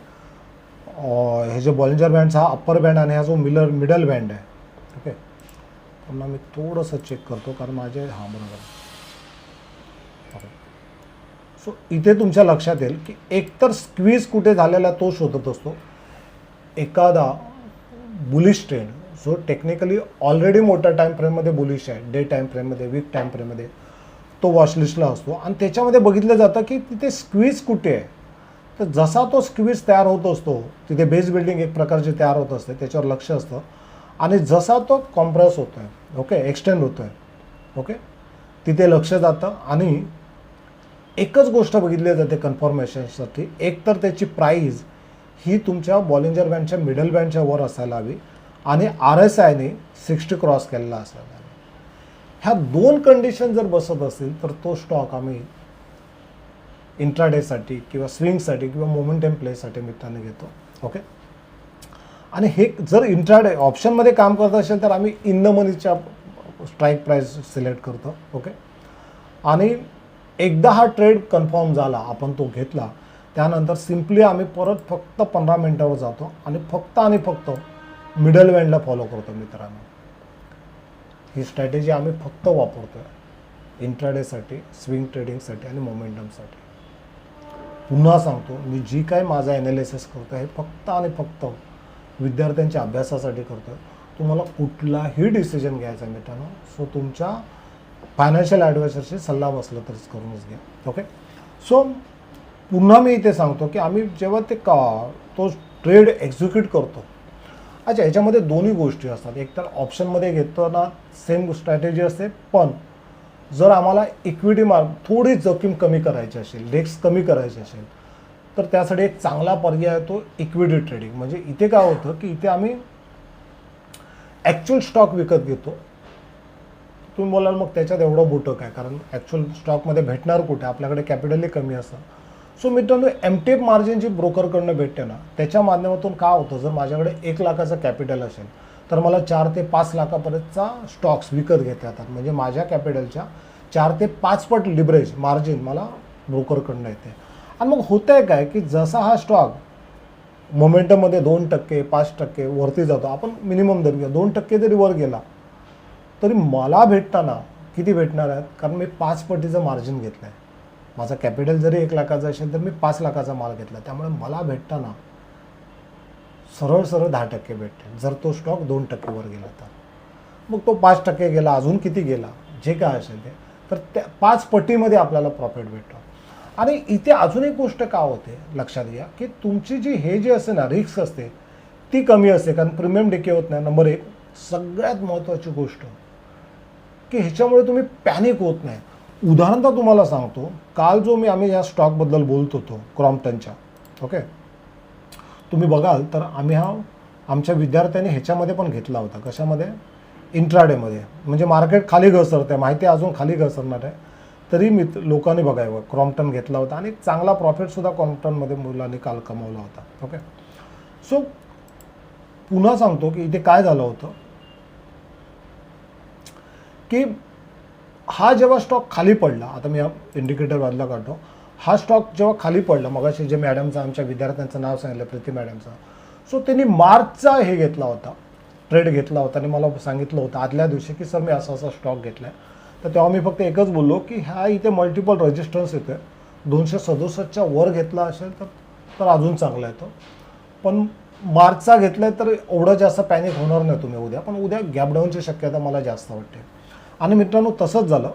हे जे बॉलिंजर बँडचा हा अप्पर बँड आणि हा जो मिडल बँड आहे. ओके. पुन्हा मी थोडंसं चेक करतो कारण माझे बरोबर. ओके. सो इथे तुमच्या लक्षात येईल की एकतर स्क्वीज कुठे झालेला तो शोधत असतो, एखादा बुलिश ट्रेंड जो टेक्निकली ऑलरेडी मोठ्या टाईम फ्रेममध्ये बुलिश आहे, डे टाईम फ्रेममध्ये, वीक टाईम फ्रेममध्ये, तो वॉचलिस्टला असतो आणि त्याच्यामध्ये बघितलं जातं की तिथे स्क्वीज कुठे आहे. तर जसा तो स्क्वीज तयार होत असतो, तिथे बेस बिल्डिंग एक प्रकारची तयार होत असते, त्याच्यावर लक्ष असतं. आणि जसा तो कॉम्प्रेस होतो आहे, ओके, एक्सटेंड होतो आहे, ओके, तिथे लक्ष जातं. आणि एकच गोष्ट बघितली जाते कन्फर्मेशनसाठी, एक तर त्याची प्राईज ही तुमच्या बॉलिंजर बँडच्या मिडल बँडच्या वर असायला हवी आणि RSIने 60 क्रॉस केलेला असायला हवा. ह्या दोन कंडिशन जर बसत असतील तर तो स्टॉक आम्ही इंट्राडेसाठी किंवा स्विंगसाठी किंवा मोमेंटम प्लेसाठी मित्रांनो घेतो. ओके. आणि हे जर इंट्राडे ऑप्शनमध्ये काम करत असेल तर आम्ही इन द मनीच्या स्ट्राईक प्राईस सिलेक्ट करतो. ओके. आणि एकदा हा ट्रेड कन्फर्म झाला, आपण तो घेतला, त्यानंतर सिम्पली आम्ही परत फक्त 15 मिनिटावर जातो आणि फक्त मिडल बँडला फॉलो करतो मित्रांनो. ही स्ट्रॅटेजी आम्ही फक्त वापरतो आहे इंट्राडेसाठी, स्विंग ट्रेडिंगसाठी आणि मोमेंटमसाठी. पुन्हा सांगतो, मी जी काय माझा ॲनालिसिस करतो हे फक्त आणि फक्त विद्यार्थ्यांच्या अभ्यासासाठी करतो आहे. तुम्हाला कुठलाही डिसिजन घ्यायचा आहे मित्रांनो, सो तुमच्या फायनान्शियल ॲडवायझरशी सल्ला बसला तरीच करूनच घ्या. ओके. सो पुन्हा मी इथे सांगतो की आम्ही जेव्हा तो ट्रेड एक्झिक्यूट करतो, अच्छा, याच्यामध्ये दोन्ही गोष्टी असतात. एकतर ऑप्शनमध्ये घेताना सेम स्ट्रॅटेजी असते, पण जर आम्हाला इक्विटी थोडी जोखीम कमी करायची असेल, रिस्क कमी करायची असेल, तर त्यासाठी एक चांगला पर्याय आहे तो इक्विटी ट्रेडिंग. म्हणजे इथे काय होतं की इथे आम्ही ॲक्च्युअल स्टॉक विकत घेतो. तुम्ही बोलाल मग त्याच्यात एवढं मोठं काय, कारण ॲक्च्युअल स्टॉकमध्ये भेटणार कुठे, आपल्याकडे कॅपिटलही कमी असतं. सो मित्रांनो, MTF मार्जिन जी ब्रोकरकडनं भेटते ना, त्याच्या माध्यमातून काय होतं, जर माझ्याकडे 1 लाखाचं कॅपिटल असेल तर मला 4 ते 5 लाखापर्यंतचा स्टॉक्स विकत घेता येतात. म्हणजे माझ्या कॅपिटलच्या 4 ते 5 पट लिव्हरेज मार्जिन मला ब्रोकरकडनं येते. आणि मग होतं आहे काय की जसा हा स्टॉक मोमेंटममध्ये 2%, 5% वरती जातो, आपण मिनिमम धरूया 2% जरी वर गेला तरी मला भेटताना किती भेटणार आहेत, कारण मी 5 पटीचं मार्जिन घेतलं आहे. माझा कॅपिटल जरी 1 लाखाचा असेल तर मी 5 लाखाचा माल घेतला, त्यामुळे मला भेटताना सरळ 10% भेटते जर तो स्टॉक 2% वर गेला तर. मग तो 5% गेला, अजून किती गेला, जे काय असेल ते, तर त्या 5 पटीमध्ये आपल्याला प्रॉफिट भेटतो. आणि इथे अजून एक गोष्ट का होते लक्षात घ्या की तुमची जी हे जे असते ना रिस्क असते ती कमी असते, कारण प्रीमियम डिके होत नाही. नंबर 1 सगळ्यात महत्त्वाची गोष्ट की ह्याच्यामुळे तुम्ही पॅनिक होत नाही. उदाहरणतः तुम्हाला सांगतो, काल जो आम्ही या स्टॉकबद्दल बोलत होतो क्रॉम्प्टनच्या, ओके, तुम्ही बघाल तर आम्ही आमच्या विद्यार्थ्यांनी ह्याच्यामध्ये पण घेतला होता. कशामध्ये? इंट्राडेमध्ये. म्हणजे मार्केट खाली घसरतं आहे, माहिती अजून खाली घसरणार आहे, तरी लोकांनी बघावं क्रॉम्प्टन घेतला होता आणि चांगला प्रॉफिटसुद्धा क्रॉम्प्टनमध्ये मुलांनी काल कमवला होता. ओके. सो पुन्हा सांगतो की इथे काय झालं होतं की हा जेव्हा स्टॉक खाली पडला, आता मी इंडिकेटर बाजूला काढतो, हा स्टॉक जेव्हा खाली पडला, मगाशी जे मॅडमचं आमच्या विद्यार्थ्यांचं नाव सांगितलं प्रीती मॅडमचं, सो त्यांनी मार्चचा हे घेतला होता, ट्रेड घेतला होता आणि मला सांगितलं होतं आदल्या दिवशी की सर मी असा स्टॉक घेतला आहे. तर तेव्हा मी फक्त एकच बोललो की ह्या इथे मल्टिपल रेजिस्टन्स येतो आहे, 267च्या वर घेतला असेल तर अजून चांगला येतो, पण मार्चचा घेतला आहे तर एवढं जास्त पॅनिक होणार नाही तुम्ही उद्या, पण उद्या गॅपडाऊनची शक्यता मला जास्त वाटते. आणि मित्रांनो तसंच झालं.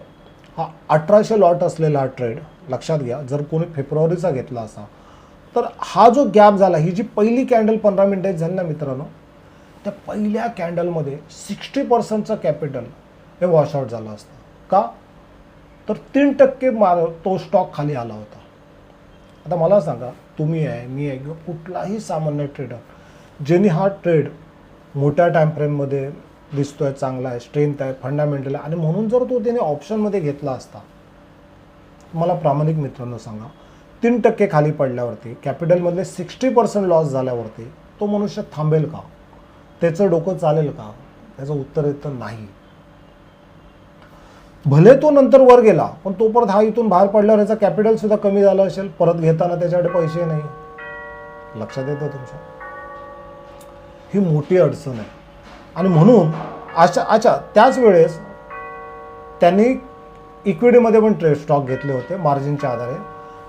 हा 1800 लॉट असलेला हा ट्रेड लक्षात घ्या, जर कोणी फेब्रुवारीचा घेतला असा तर हा जो गॅप झाला, ही जी पहिली कॅन्डल 15 मिनिटाची झाली ना मित्रांनो, त्या पहिल्या कॅन्डलमध्ये 60%चं कॅपिटल हे वॉशआउट झालं असतं. का? तर 3% तो स्टॉक खाली आला होता. आता मला सांगा, तुम्ही आहे, मी आहे, किंवा कुठलाही सामान्य ट्रेडर ज्यांनी हा ट्रेड मोठ्या टाईम फ्रेममध्ये दिसतोय, चांगला आहे, स्ट्रेंथ आहे, फंडामेंटल आहे, आणि म्हणून जर तो त्याने ऑप्शनमध्ये घेतला असता, मला प्रामाणिक मित्रांनो सांगा, 3% खाली पडल्यावरती, कॅपिटलमधले 60% लॉस झाल्यावरती तो मनुष्य थांबेल का? त्याचं डोकं चालेल का? त्याचं उत्तर येतं नाही. भले तो नंतर वर गेला, पण तो परत हा इथून बाहेर पडल्यावर याचा कॅपिटल सुद्धा कमी झालं असेल, परत घेताना त्याच्याकडे पैसे नाही. लक्षात येतं तुमच्या? ही मोठी अडचण आहे. आणि म्हणून त्याच वेळेस त्यांनी इक्विटीमध्ये पण ट्रेड स्टॉक घेतले होते मार्जिनच्या आधारे,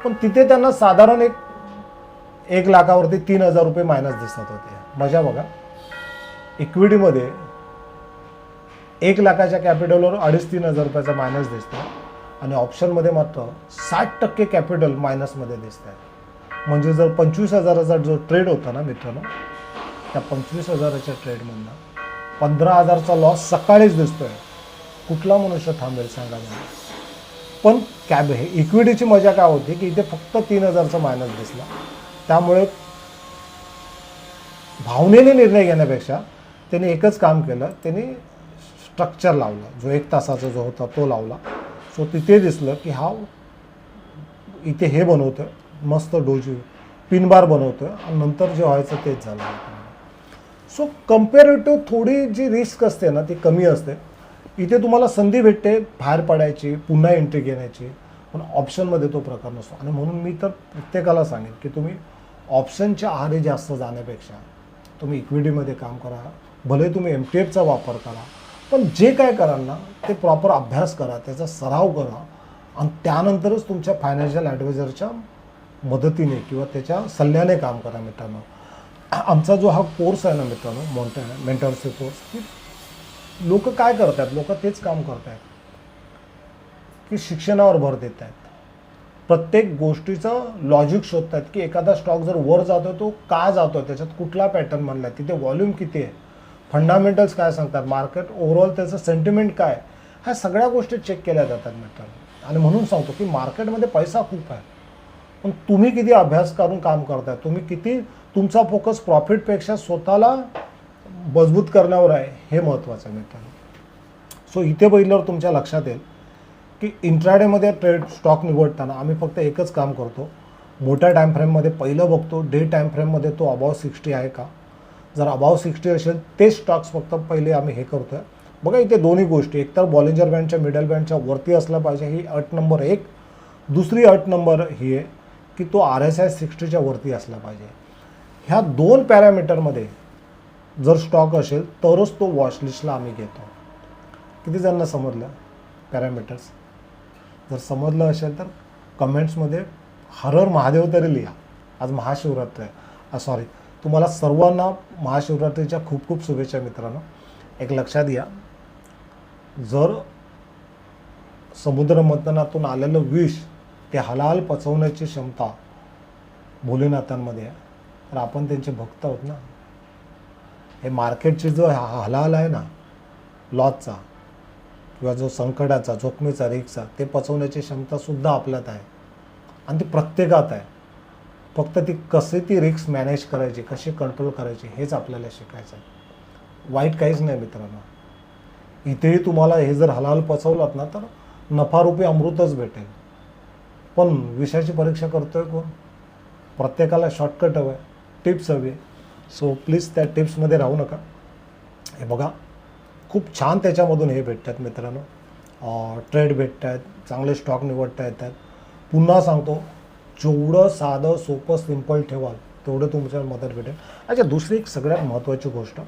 पण तिथे त्यांना साधारण 1 लाखावरती 3,000 रुपये मायनस दिसत होते. मजा बघा, इक्विटीमध्ये 1 लाखाच्या कॅपिटलवर 2,500-3,000 रुपयाचा मायनस दिसतो, आणि ऑप्शनमध्ये मात्र 60% कॅपिटल मायनसमध्ये दिसत आहे. म्हणजे जर 25,000चा जो ट्रेड होता ना मित्रांनो, त्या 25,000च्या ट्रेडमधनं 15,000चा लॉस सकाळीच दिसतोय. कुठला मनुष्य थांबेल सांगा मला? पण हे इक्विटीची मजा काय होती की इथे फक्त 3,000चा मायनस दिसला. त्यामुळे भावनेने निर्णय घेण्यापेक्षा त्यांनी एकच काम केलं, त्यांनी स्ट्रक्चर लावला, जो 1 तासाचा जो होता तो लावला. सो तिथे दिसलं की हा इथे हे बनवतोय, मस्त डोजी पिनबार बनवतोय, आणि नंतर जे व्हायचं तेच झालं. सो कम्पेरेटिव्ह थोडी जी रिस्क असते ना ती कमी असते. इथे तुम्हाला संधी भेटते बाहेर पडायची, पुन्हा एंट्री घेण्याची, पण ऑप्शनमध्ये तो प्रकार नसतो. आणि म्हणून मी तर प्रत्येकाला सांगेन की तुम्ही ऑप्शनच्या आहारी जास्त जाण्यापेक्षा तुम्ही इक्विटीमध्ये काम करा, भले तुम्ही MTFचा वापर करा, पण जे काय कराल ना ते प्रॉपर अभ्यास करा, त्याचा सराव करा, आणि त्यानंतरच तुमच्या फायनान्शियल ॲडवायझरच्या मदतीने किंवा त्याच्या सल्ल्याने काम करा. मित्रांनो, आमचा जो हा कोर्स आहे ना मित्रांनो, मेंटरशिप कोर्स, की लोक काय करतात, लोक तेच काम करत आहेत की शिक्षणावर भर देत आहेत, प्रत्येक गोष्टीचं लॉजिक शोधत आहेत की एखादा स्टॉक जर वर जातो तो का जातो, त्याच्यात कुठला पॅटर्न बनला आहे, तिथे व्हॉल्यूम किती आहे, फंडामेंटल्स काय सांगतात, मार्केट ओव्हरऑल त्याचं सेंटिमेंट काय, ह्या सगळ्या गोष्टी चेक केल्या जातात मित्रांनो. आणि म्हणून सांगतो की मार्केटमध्ये पैसा खूप आहे, पण तुम्ही किती अभ्यास करून काम करताय, तुम्ही किती तुमचा फोकस प्रॉफिटपेक्षा स्वतःला मजबूत करण्यावर आहे, हे महत्त्वाचं आहे मित्रांनो. सो इथे बघितल्यावर तुमच्या लक्षात येईल की इंट्राडेमध्ये ट्रेड स्टॉक निवडताना आम्ही फक्त एकच काम करतो, मोठ्या टाईम फ्रेममध्ये पहिलं बघतो डे टाईम फ्रेममध्ये तो अबाव 60 आहे का. जर अबाव 60 असेल ते स्टॉक्स फक्त पहिले आम्ही हे करतो आहे. बघा इथे दोन्ही गोष्टी, एकतर बॉलिंजर बँडच्या मिडल बँडच्या वरती असला पाहिजे, ही अट नंबर 1. दुसरी अट नंबर ही आहे की तो RSI 60च्या वरती असला पाहिजे. ह्या 2 पॅरामीटरमध्ये जर स्टॉक असेल तरच तो वॉचलिस्टला आम्ही घेतो. किती जणांना समजलं पॅरामीटर्स? जर समजलं असेल तर कमेंट्समध्ये हर हर महादेव तरी लिहा. आज महाशिवरात्री आहे, सॉरी, तुम्हाला सर्वांना महाशिवरात्रीच्या खूप खूप शुभेच्छा मित्रांनो. एक लक्षात घ्या, जर समुद्र मंथनातून आलेलं विष ते हलाल पचवण्याची क्षमता भोलेनाथांमध्ये आहे, तर आपण त्यांचे भक्त आहोत ना. हे मार्केटचे जो हलाल आहे ना लॉसचा किंवा जो संकटाचा, जोखमीचा, रिस्कचा, ते पचवण्याची क्षमतासुद्धा आपल्यात आहे, आणि ती प्रत्येकात आहे. फक्त ती कशी ती रिस्क मॅनेज करायची, कशी कंट्रोल करायची हेच आपल्याला शिकायचं आहे. वाईट काहीच नाही मित्रांनो. इथेही तुम्हाला हे जर हलाल पचवलात ना तर नफारूपी अमृतच भेटेल. पण विषयाची परीक्षा करतोय कोण? प्रत्येकाला शॉर्टकट हवं आहे, टिप्स हवी आहे. सो प्लीज त्या टिप्समध्ये राहू नका. हे बघा, खूप छान त्याच्यामधून हे भेटतात मित्रांनो, ट्रेड भेटत आहेत, चांगले स्टॉक निवडता येतात. पुन्हा सांगतो, जेवढं साधं सोपं सिंपल ठेवाल तेवढं तुमच्याला मदत भेटेल. अच्छा, दुसरी एक सगळ्यात महत्त्वाची गोष्ट,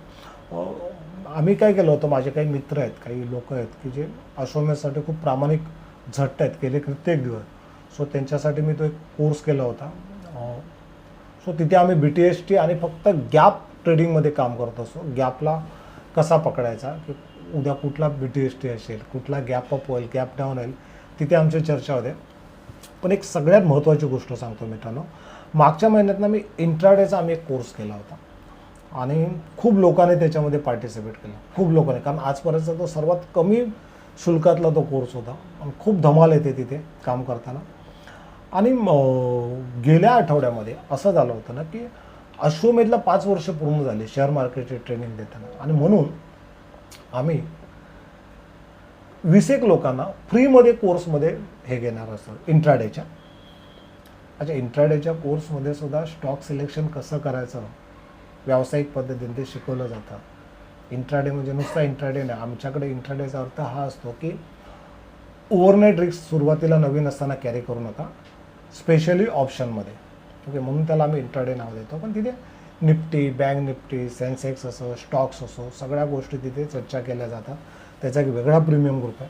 आम्ही काय केलं होतं, माझे काही मित्र आहेत, काही लोक आहेत की जे अश्वमेधसाठी खूप प्रामाणिक झटत आहेत, गेले कित्येक दिवस. सो त्यांच्यासाठी मी तो एक कोर्स केला होता. सो तिथे आम्ही BTST आणि फक्त गॅप ट्रेडिंगमध्ये काम करत असतो. गॅपला कसा पकडायचा, की उद्या कुठला BTST असेल, कुठला गॅप अप होईल, गॅप डाऊन होईल, तिथे आमची चर्चा होते. पण एक सगळ्यात महत्त्वाची गोष्ट सांगतो मित्रांनो, मागच्या महिन्यातनं मी इंट्राडेचा आम्ही एक कोर्स केला होता आणि खूप लोकांनी त्याच्यामध्ये पार्टिसिपेट केलं, खूप लोकांनी. कारण आजपर्यंतचा तो सर्वात कमी शुल्कातला तो कोर्स होता आणि खूप धमाल येते तिथे काम करताना. आणि गेल्या आठवड्यामध्ये असं झालं होतं ना की अश्वमेधला 5 वर्ष पूर्ण झाले शेअर मार्केटची ट्रेनिंग देताना. आणि म्हणून आम्ही 20 लोकांना फ्रीमध्ये कोर्समध्ये हे घेणार असतो इंट्राडेच्या. अच्छा, इंट्राडेच्या कोर्समध्ये सुद्धा स्टॉक सिलेक्शन कसं करायचं व्यावसायिक पद्धतीने ते शिकवलं जातं. इंट्राडे म्हणजे नुसता इंट्राडे नाही, आमच्याकडे इंट्राडेचा अर्थ हा असतो की ओव्हरनाईट रिस्क सुरुवातीला नवीन असताना कॅरी करू नका, स्पेशली ऑप्शनमध्ये. ओके, म्हणून त्याला आम्ही इंट्राडे नाव देतो. पण तिथे निफ्टी, बँक निफ्टी, सेन्सेक्स असो, स्टॉक्स असो, सगळ्या गोष्टी तिथे चर्चा केल्या जातात. त्याचा एक वेगळा प्रीमियम ग्रुप आहे.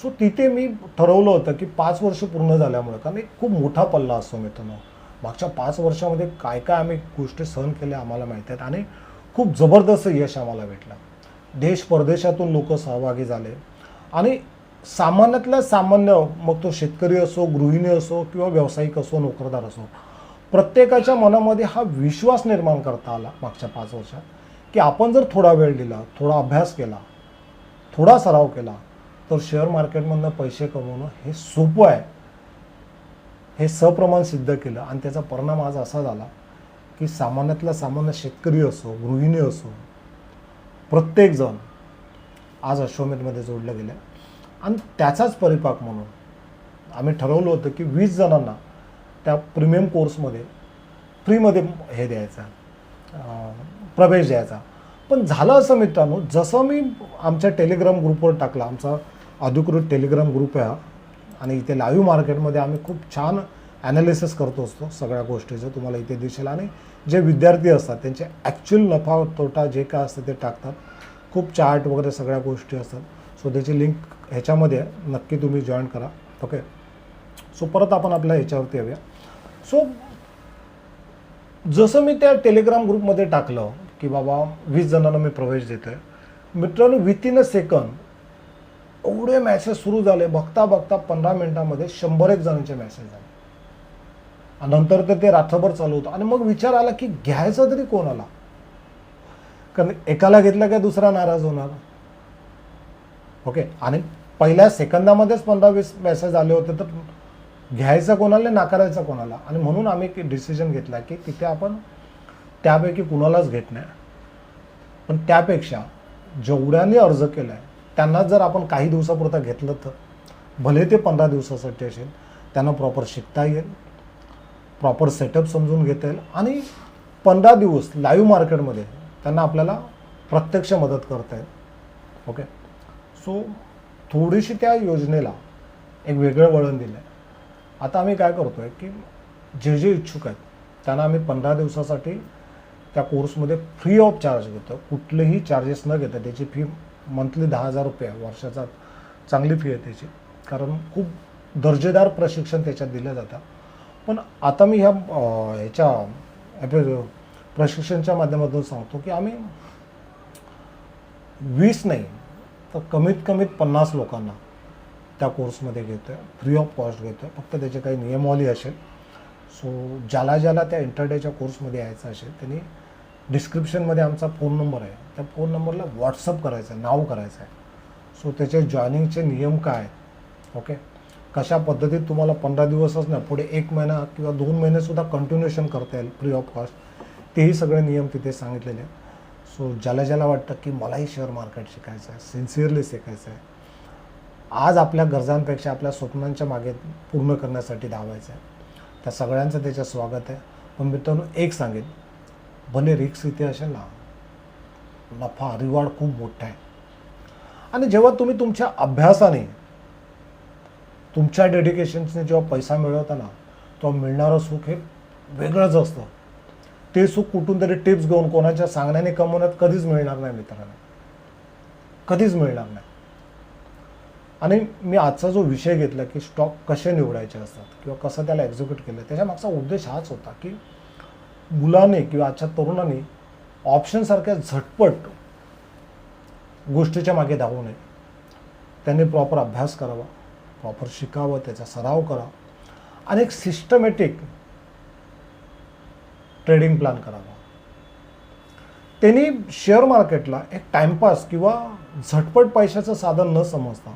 सो तिथे मी ठरवलं होतं की 5 वर्ष पूर्ण झाल्यामुळे, कारण एक खूप मोठा पल्ला असतो मित्रांनो, मागच्या 5 वर्षामध्ये काय काय आम्ही गोष्टी सहन केल्या आम्हाला माहीत आहेत आणि खूप जबरदस्त यश आम्हाला भेटलं. देश परदेशातून लोक सहभागी झाले आणि सामान्यातल्या सामान्य, मग तो शेतकरी असो, गृहिणी असो किंवा व्यावसायिक असो, नोकरदार असो, प्रत्येकाच्या मनामध्ये हा विश्वास निर्माण करता आला मागच्या 5 वर्षात की आपण जर थोडा वेळ दिला, थोडा अभ्यास केला, थोडा सराव केला तर शेअर मार्केटमधनं पैसे कमवणं हे सोपं आहे. हे सप्रमाण सिद्ध केलं आणि त्याचा परिणाम आज असा झाला की सामान्यातला सामान्य शेतकरी असो, गृहिणी असो, प्रत्येकजण आज अश्वमेधमध्ये जोडलं गेलं. आणि त्याचाच परिपाक म्हणून आम्ही ठरवलं होतं की 20 जणांना त्या प्रीमियम कोर्समध्ये फ्रीमध्ये हे द्यायचा, प्रवेश द्यायचा. पण झालं असं मित्रांनो, जसं मी आमच्या टेलिग्राम ग्रुपवर टाकला, आमचा अधिकृत टेलिग्राम ग्रुप आहे आणि इथे लाईव्ह मार्केटमध्ये आम्ही खूप छान ॲनालिसिस करतो असतो सगळ्या गोष्टीचं, तुम्हाला इथे दिसेल. आणि जे विद्यार्थी असतात त्यांचे ॲक्च्युअल नफा तोटा जे काय असतं ते टाकतात, खूप चार्ट वगैरे सगळ्या गोष्टी असतात. सो त्याची लिंक ह्याच्यामध्ये नक्की तुम्ही जॉईन करा. ओके, सो परत आपण आपल्या ह्याच्यावरती येऊया. सो जसं मी त्या टेलिग्राम ग्रुपमध्ये टाकलं की बाबा 20 जणांना मी प्रवेश देतो आहे, मित्रांनो विथिन अ सेकंड एवढे मॅसेज सुरू झाले. बघता बघता 15 मिनिटामध्ये 100 जणांचे मॅसेज झाले आणि नंतर तर ते रात्रभर चालू होतं. आणि मग विचार आला की घ्यायचा तरी कोणाला, कारण एकाला घेतला काय दुसरा नाराज होणार. ओके, आणि पहिल्या सेकंदामध्येच 15-20 मॅसेज आले होते, तर घ्यायचा कोणाला, नाकारायचा कोणाला. आणि म्हणून आम्ही एक डिसिजन घेतला की तिथे आपण त्यापैकी कुणालाच घेत नाही. पण त्यापेक्षा जेवढ्यांनी अर्ज केला आहे त्यांना जर आपण काही दिवसापुरता घेतलं तर भले ते 15 दिवसासाठी असेल, त्यांना प्रॉपर शिकता येईल, प्रॉपर सेटअप समजून घेता येईल आणि 15 दिवस लाईव्ह मार्केटमध्ये त्यांना आपल्याला प्रत्यक्ष मदत करता येईल. ओके, सो थोडीशी त्या योजनेला एक वेगळं वळण दिलं आहे. आता आम्ही काय करतो आहे की जे जे इच्छुक आहेत त्यांना आम्ही 15 दिवसासाठी त्या कोर्समध्ये फ्री ऑफ चार्ज घेतो. कुठलेही चार्जेस न घेता त्याची फी मंथली 10,000 रुपये, वर्षाचा चांगली फी आहे त्याची, कारण खूप दर्जेदार प्रशिक्षण त्याच्यात दिलं जातं. पण आता मी ह्याच्या प्रशिक्षणच्या माध्यमातून सांगतो की आम्ही 20 नाही तर कमीत कमीत 50 लोकांना त्या कोर्समध्ये घेतो आहे, फ्री ऑफ कॉस्ट घेतो आहे. फक्त त्याचे काही नियमावली असेल. सो ज्याला ज्याला त्या इंटरडेच्या कोर्समध्ये यायचं असेल त्यांनी डिस्क्रिप्शनमध्ये आमचा फोन नंबर आहे, त्या फोन नंबरला व्हॉट्सअप करायचं आहे, नाव करायचं आहे. सो त्याचे जॉईनिंगचे नियम काय आहेत. ओके, कशा पद्धतीत तुम्हाला 15 दिवसच नाही, पुढे 1 महिना किंवा 2 महिनेसुद्धा कंटिन्युएशन करता येईल फ्री ऑफ कॉस्ट, तेही सगळे नियम तिथे सांगितलेले आहेत. सो ज्याला ज्याला वाटतं की मलाही शेअर मार्केट शिकायचं आहे, सिन्सिअरली शिकायचं आहे, आज आपल्या गरजांपेक्षा आपल्या स्वप्नांच्या मागे पूर्ण करण्यासाठी धावायचं आहे, त्या सगळ्यांचं त्याच्यात स्वागत आहे. पण मित्रांनो एक सांगेन, भले रिक्स इथे असेल ना, नफा रिवॉर्ड खूप मोठा आहे. आणि जेव्हा तुम्ही तुमच्या अभ्यासाने, तुमच्या डेडिकेशन्सने जेव्हा पैसा मिळवता ना, तेव्हा मिळणारं सुख हे वेगळंच असतं. ते सुख कुठून तरी टिप्स घेऊन कोणाच्या सांगण्याने कमवण्यात कधीच मिळणार नाही मित्रांनो, कधीच मिळणार नाही. आणि मी आजचा जो विषय घेतला की स्टॉक कसे निवडायचे असतात किंवा कसं त्याला एक्झिक्यूट केलं, त्याच्यामागचा उद्देश हाच होता की मुलाने किंवा आजच्या तरुणांनी ऑप्शनसारख्या झटपट गोष्टीच्या मागे धावू नये. त्यांनी प्रॉपर अभ्यास करावा, प्रॉपर शिकावं, त्याचा सराव करा आणि एक सिस्टमॅटिक ट्रेडिंग प्लॅन करावा. त्यांनी शेअर मार्केटला एक टाइमपास किंवा झटपट पैशाचं साधन न समजता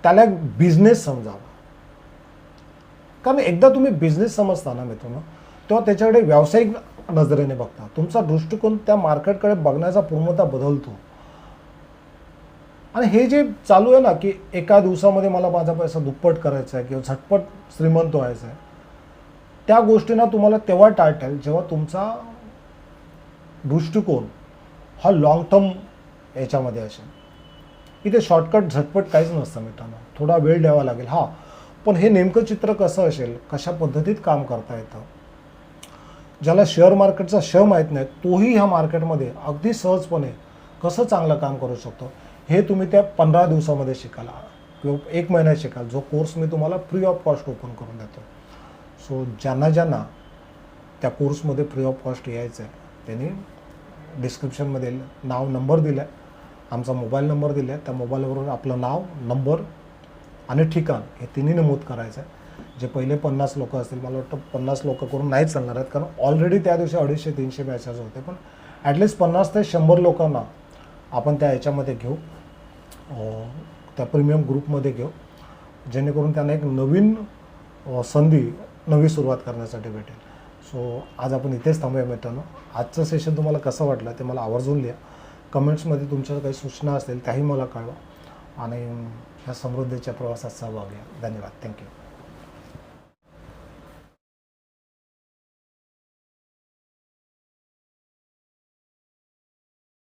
त्याला एक बिझनेस समजावा. कारण एकदा तुम्ही बिझनेस समजता ना मित्रांनो, तेव्हा त्याच्याकडे व्यावसायिक नजरेने बघता, तुमचा दृष्टिकोन त्या मार्केटकडे बघण्याचा पूर्णतः बदलतो. आणि हे जे चालू आहे ना की एका दिवसामध्ये मला माझा पैसा दुप्पट करायचा आहे किंवा झटपट श्रीमंत व्हायचा आहे, त्या गोष्टींना तुम्हाला तेव्हा टाळता येईल जेव्हा तुमचा दृष्टिकोन हा लॉंग टर्म याच्यामध्ये असेल. इथे शॉर्टकट झटपट काहीच नसतं मित्रांनो, थोडा वेळ द्यावा लागेल. हां, पण हे नेमकं चित्र कसं असेल, कशा पद्धतीत काम करता येतं, ज्याला शेअर मार्केटचा श माहीत नाही तोही ह्या मार्केटमध्ये अगदी सहजपणे कसं चांगलं काम करू शकतो, हे तुम्ही त्या 15 दिवसामध्ये शिकाल किंवा 1 महिन्यात शिकाल, जो कोर्स मी तुम्हाला फ्री ऑफ कॉस्ट ओपन करून देतो. सो ज्यांना ज्यांना त्या कोर्समध्ये फ्री ऑफ कॉस्ट यायचं आहे त्यांनी डिस्क्रिप्शनमध्ये नाव, नंबर दिला आहे, आमचा मोबाईल नंबर दिला आहे, त्या मोबाईलवरून आपलं नाव, नंबर आणि ठिकाण हे तिन्ही नमूद करायचं आहे. जे पहिले 50 लोक असतील, मला वाटतं 50 लोक करून नाहीच चालणार आहेत, कारण ऑलरेडी त्या दिवशी 250-300 बॅचेस होते. पण ॲटलिस्ट 50 ते 100 लोकांना आपण त्या याच्यामध्ये घेऊ, त्या प्रीमियम ग्रुपमध्ये घेऊ, जेणेकरून त्यांना एक नवीन संधी, नवी सुरुवात करण्यासाठी भेटेल. सो आज आपण इथेच थांबूया मित्रांनो. आजचं सेशन तुम्हाला कसं वाटलं ते मला आवर्जून लिहा. कमेंट्समध्ये तुमच्या काही सूचना असतील त्याही मला कळवा आणि ह्या समृद्धीच्या प्रवासात सहभाग घ्या. धन्यवाद. थँक्यू.